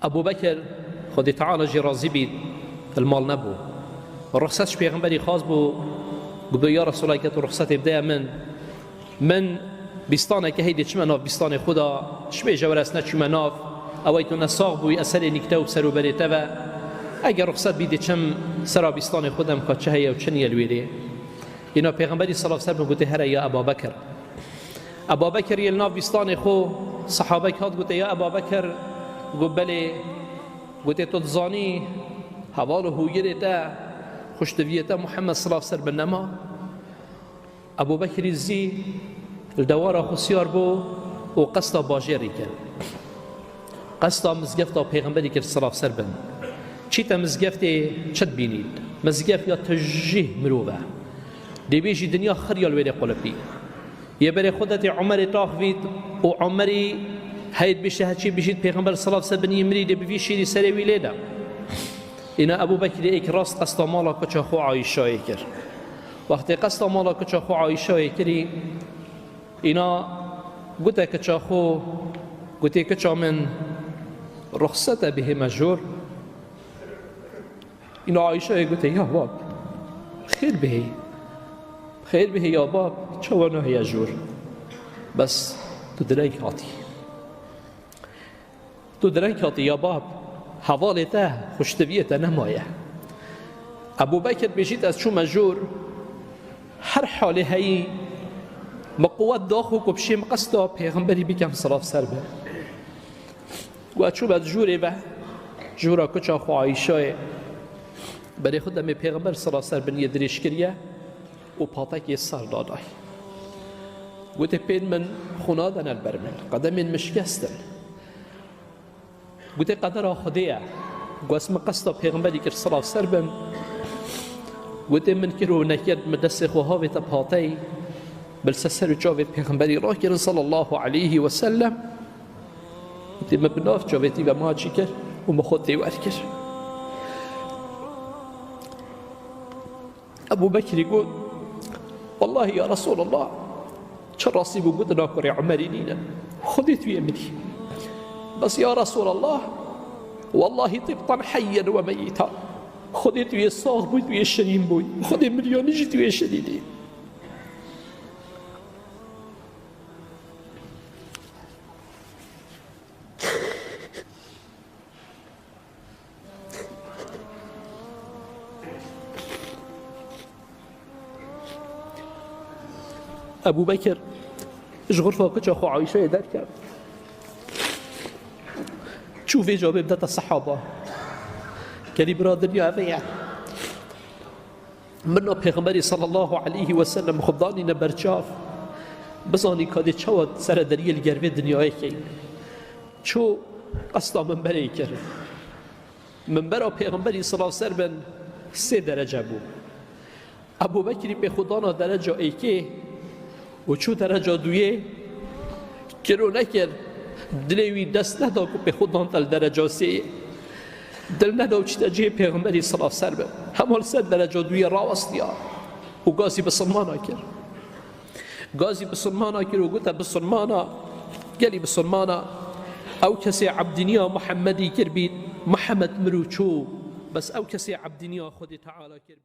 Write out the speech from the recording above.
ابو بکر خود تعالی جی راضی بید المال نبو رخصتش پیغمبری خواست بو گفت یا رسول الله که تو رخصت بده من بیستانه که هیدی چه مناف بیستان خدا شبه جورس نچو مناف اوی تو نساق بوی اثر نکته و سر و بریته و اگر رخصت بیدی چم سرا بیستان خودم که چه هیه و چنی الویره اینا پیغمبری صلی الله علیه و سلم گفت هر یا ابا بکر ابا بکر یه ناف بیستان خو صحابه که گفت یا ابا بکر گفت بله گفت تو تزانی حوال هویرته خوشتویته محمد صلی الله علیه و سلم نما ابو بکر زی الدوار خسیار بو و قصد باجری کرد قصد مزگفت پیغمبری کرد صلی الله علیه و سلم چی تا مزگفت چد بینید مزگفت یا تجیه مروبه دی بیجی دنیا خریال ویده قلبی یه بری خودت عمر تاخوید و عمری هید بشه هچی بشید پیغمبر صلی الله علیه و سلم یمری دی بی شیری سری ویلیده اینا ابو بکر ایک راست قصد مالا کچا خو عایشه کرد وقتی قصد مالا کچا خو عایشه کردی اینا گوته کچا خو گوته کچا من رخصت به مجور اینا عایشه گوته یا باب خیر به یا باب چوانا یا جور بس تو درنگ هاتی یا باب حوالته خوشتویته نمایه ابو بکر بشید از چو مجور هر حاله هایی مقوت داخو کبشیم قصدا پیغمبری بکم صلاف سر به و چو بد جوره به جورا کچا خو عایشه برای خودم پیغمبر صلاف سر بنیه دریش کریه و پاتک یه سر دادای گوته پین من خونادن البرمن قدم من مشکستن گوته قدر خودیه گو اسم قصدا پیغمبری کر صلاف سر بم گوته من کرو نکرد مدست خوهاوی تا پاتی بل سسر جاوید پیغمبری راه کرن صلی الله علیه و سلم گوته مبناف جاویدی و ما چی کرد و مخود دیور کرد ابو بکری گوت والله یا رسول الله چه راسی بو گوت ناکر عمری نینا خودی توی منی بس یا رسول الله والله طبطا حیا و میتا خودی توی ساغ بود توی شریم بود خودی ملیانی جی توی شدیدی ابو بکر اش غرفه کچا خو عایشه در کرد شوف جواب بدات الصحابه كلي برادري هذا منو پیغمبری صلی الله علیه و سلم خدانی نبرچاف بزانی کادی چواد سر دریل گروه دنیای کی چو قصدا منبری کرد منبر پیغمبری صلی الله علیه و سلم 3 درجه بود ابو بکری به خدانا درجه ایکی و چو درجه دویه کرو نکرد دلوی دست ندا که به خودان تل درجه 3 دل نداو چی تجیه پیغمبری صلی الله علیه و سلم همال 3 درجه دوی راوستیا و گازی بسلمانا کرد گازی بسلمانا کرد و گوتا بسلمانا گلی بسلمانا او کسی عبدینیا محمدی کرد بید محمد مروچو بس او کسی عبدینیا خود تعالی کرد